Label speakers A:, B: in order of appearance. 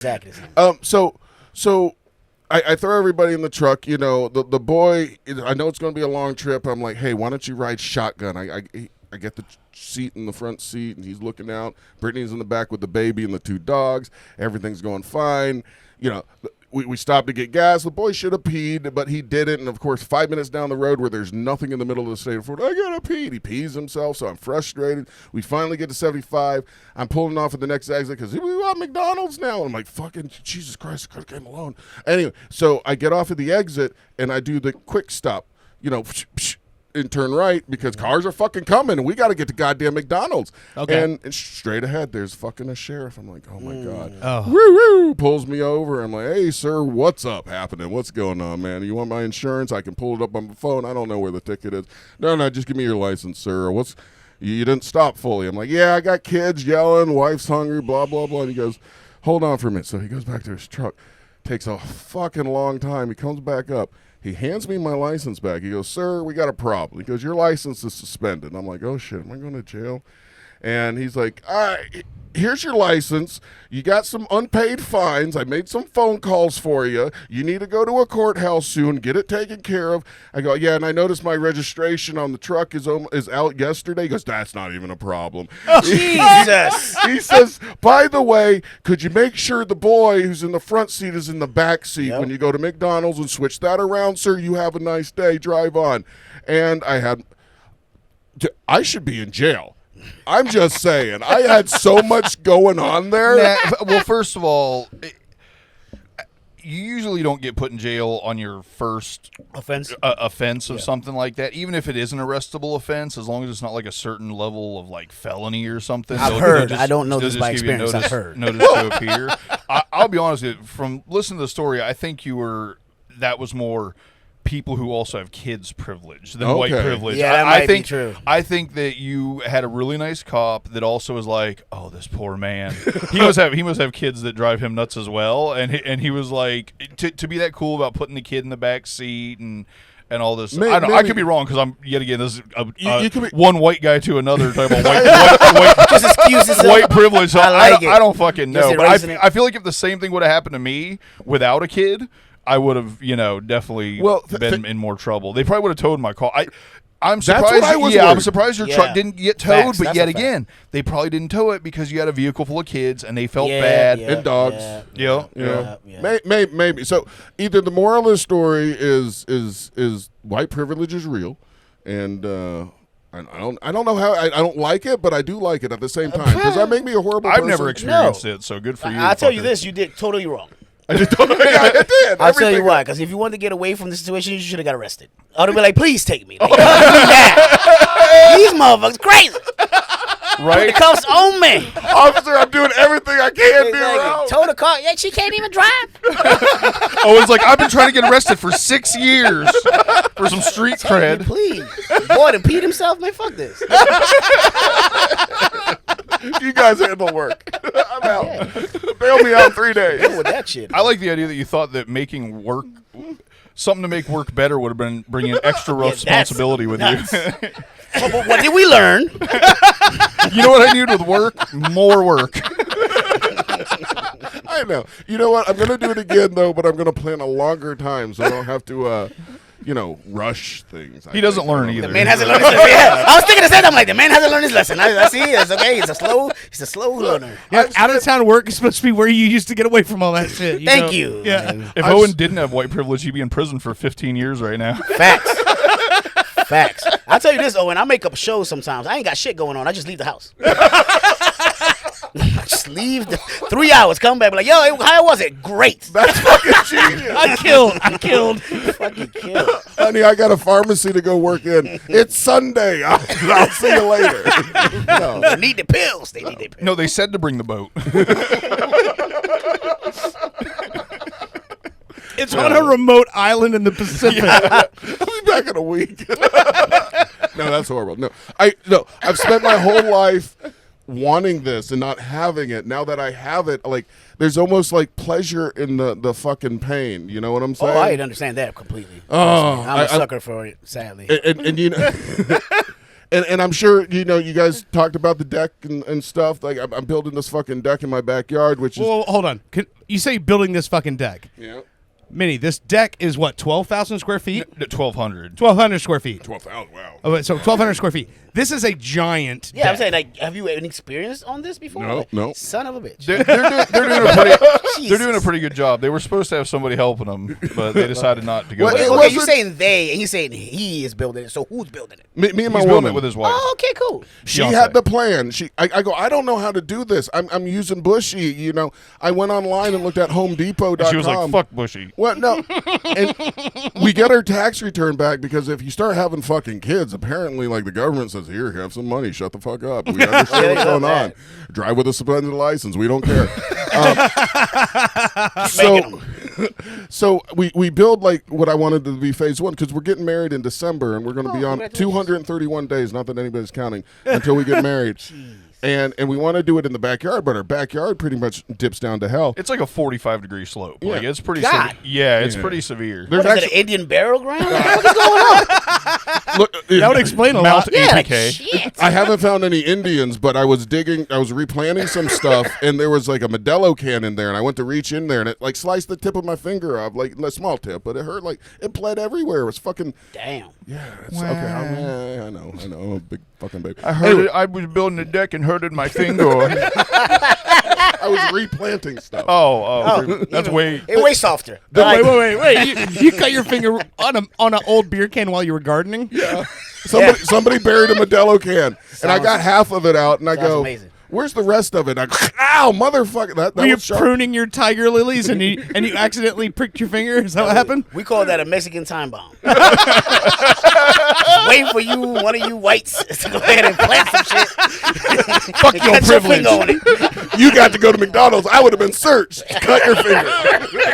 A: Exactly.
B: So I throw everybody in the truck. You know, the boy. I know it's going to be a long trip. I'm like, hey, why don't you ride shotgun? I get the seat in the front seat, and he's looking out. Brittany's in the back with the baby and the 2 dogs. Everything's going fine. You know, we stopped to get gas. The boy should have peed, but he didn't. And, of course, 5 minutes down the road where there's nothing in the middle of the state of Florida, I got to pee. He pees himself, so I'm frustrated. We finally get to 75. I'm pulling off at the next exit because we want McDonald's now. And I'm like, fucking Jesus Christ, I could have came alone. Anyway, so I get off at the exit, and I do the quick stop, you know, and turn right because cars are fucking coming and we got to get to goddamn McDonald's. Okay. And straight ahead, there's fucking a sheriff. I'm like, oh my God.
C: Oh.
B: Woo woo. Pulls me over. I'm like, hey, sir, what's up happening? What's going on, man? You want my insurance? I can pull it up on my phone. I don't know where the ticket is. No, just give me your license, sir. Or you didn't stop fully. I'm like, yeah, I got kids yelling, wife's hungry, blah, blah, blah. And he goes, hold on for a minute. So he goes back to his truck. Takes a fucking long time. He comes back up. He hands me my license back. He goes, sir, we got a problem. He goes, your license is suspended. I'm like, oh, shit, am I going to jail? And he's like, all right, here's your license. You got some unpaid fines. I made some phone calls for you. You need to go to a courthouse soon. Get it taken care of. I go, yeah, and I noticed my registration on the truck is out yesterday. He goes, that's not even a problem.
A: Oh, Jesus.
B: He says, by the way, could you make sure the boy who's in the front seat is in the back seat when you go to McDonald's and switch that around, sir? You have a nice day. Drive on. And I should be in jail. I'm just saying. I had so much going on there.
D: Well, first of all, you usually don't get put in jail on your first offense of something like that, even if it is an arrestable offense, as long as it's not like a certain level of like felony or something.
A: I've heard. I don't know this by experience. I've heard.
D: Notice to appear. I'll be honest with you. From listening to the story, I think that was more people who also have kids privilege than white privilege.
A: Yeah, that might be true.
D: I think that you had a really nice cop that also was like, oh, this poor man. he must have kids that drive him nuts as well. And he was like, to be that cool about putting the kid in the back seat and all this. I could be wrong because I'm yet again this is one white guy to another talking about white
A: just excuse
D: white privilege.
A: I
D: don't fucking know. But I feel like if the same thing would have happened to me without a kid, I would have, definitely been in more trouble. They probably would have towed my car. I'm surprised. I'm surprised your truck didn't get towed. But yet again, they probably didn't tow it because you had a vehicle full of kids and they felt bad
B: and dogs.
D: Yeah.
B: Maybe. So either the moral of the story is white privilege is real, and I don't know how I don't like it, but I do like it at the same time because that make me a horrible person.
D: I've never experienced it, so good for you.
A: I'll tell you this: you did totally wrong.
B: I did.
A: I'll tell you why. Because if you wanted to get away from the situation, you should have got arrested. I would have been like, please take me. Like, these motherfuckers crazy.
D: Right?
A: Put the cuffs on me.
B: Officer, I'm doing everything I can do.
A: Tow the car. Yeah, she can't even drive.
D: Owen's like, I've been trying to get arrested for 6 years for some street cred.
A: Please. Boy, to peed himself, man, fuck this.
B: You guys handle work. I'm out. Bail me out 3 days.
A: Deal with that shit.
D: I like the idea that you thought that making work, something to make work better would have been bringing extra responsibility with you.
A: But what did we learn?
D: You know what I need with work? More work.
B: I know. You know what? I'm going to do it again, though, but I'm going to plan a longer time so I don't have to, rush things.
D: He doesn't learn either.
A: The man hasn't learned his lesson. Yeah. I was thinking the same. I'm like, the man hasn't learned his lesson. I see. It's okay. He's a slow learner.
C: Yeah, out of town work is supposed to be where you used to get away from all that shit.
A: Thank you.
C: Yeah.
A: Man.
D: If Owen didn't have white privilege, he'd be in prison for 15 years right now.
A: Facts. I'll tell you this, Owen. I make up shows sometimes. I ain't got shit going on. I just leave the house. Just leave 3 hours, come back, be like, yo, how was it? Great.
B: That's fucking genius.
C: I killed.
A: Fucking killed.
B: Honey, I got a pharmacy to go work in. It's Sunday. I'll see you later.
A: No, they need the pills.
D: No, they said to bring the boat.
C: It's on a remote island in the Pacific.
B: I'll be back in a week. No, that's horrible. No, I've spent my whole life wanting this and not having it. Now that I have it, like there's almost like pleasure in the fucking pain. You know what I'm saying?
A: Oh, I understand that completely.
B: Oh,
A: I'm a sucker for it, sadly.
B: And you know, And I'm sure you guys talked about the deck and stuff. Like I'm building this fucking deck in my backyard, which is
C: Well, hold on. You say building this fucking deck.
B: yeah.
C: Minnie, this deck is what, 12,000 square feet?
D: 1,200.
C: 1,200 square feet.
B: 12,000. Wow.
C: Oh, wait, so 1,200 square feet. This is a giant
A: Yeah, I'm
C: deck.
A: saying, like, have you any experience on this before?
B: No,
A: Like,
B: no.
A: Son of a bitch.
D: They're doing a pretty good job. They were supposed to have somebody helping them, but they decided not to go.
B: Well,
D: that
B: it
D: route.
A: Okay,
B: wasn't-
A: you're saying they, and he's saying he is building it. So who's building it?
B: Me and my
D: He's building
B: woman
D: it with his wife.
A: Oh, okay, cool.
B: She
D: Fiance.
B: had the plan. I go, I don't know how to do this. I'm using Bushy. I went online and looked at HomeDepot.com.
D: And she was like, "Fuck Bushy."
B: Well, no. And we get our tax return back because if you start having fucking kids, apparently, like, the government says, here, have some money. Shut the fuck up. We understand what's going on. Drive with a suspended license. We don't care. So we build, like, what I wanted to be phase one because we're getting married in December and we're going to be on
A: congratulations.
B: 231 days, not that anybody's counting, until we get married. And we want to do it in the backyard, but our backyard pretty much dips down to hell.
D: It's like a 45-degree slope. Like
B: Yeah.
D: it's pretty.
A: God.
D: It's pretty severe.
B: There's
A: What is it, an Indian burial ground? What is going on?
B: Look,
C: That would explain a lot.
D: Mount
A: Yeah, like,
D: APK.
A: shit.
B: I haven't found any Indians, but I was replanting some stuff, and there was like a Modelo can in there, and I went to reach in there, and it like sliced the tip of my finger off, like a small tip, but it hurt, like it bled everywhere. It was fucking,
A: Damn.
B: yeah, it's, okay, I know, I'm a big fucking baby.
D: I heard it. I was building a deck and hurted my finger.
B: I was replanting stuff.
D: That's way.
A: It's way softer.
C: Wait. You cut your finger on an old beer can while you were gardening?
B: Yeah. Somebody buried a Modelo can, and I got half of it out, and I
A: Sounds
B: go,
A: amazing.
B: "Where's the rest of it?" I go, "Ow, motherfucker!" That
C: Were you
B: was sharp.
C: pruning your tiger lilies and you accidentally pricked your finger? Is that what happened?
A: We call that a Mexican time bomb. Waiting for you, one of you whites, to go ahead and plant some shit. Fuck
C: your privilege.
A: finger on it.
B: You got to go to McDonald's. I would have been searched. Cut your finger.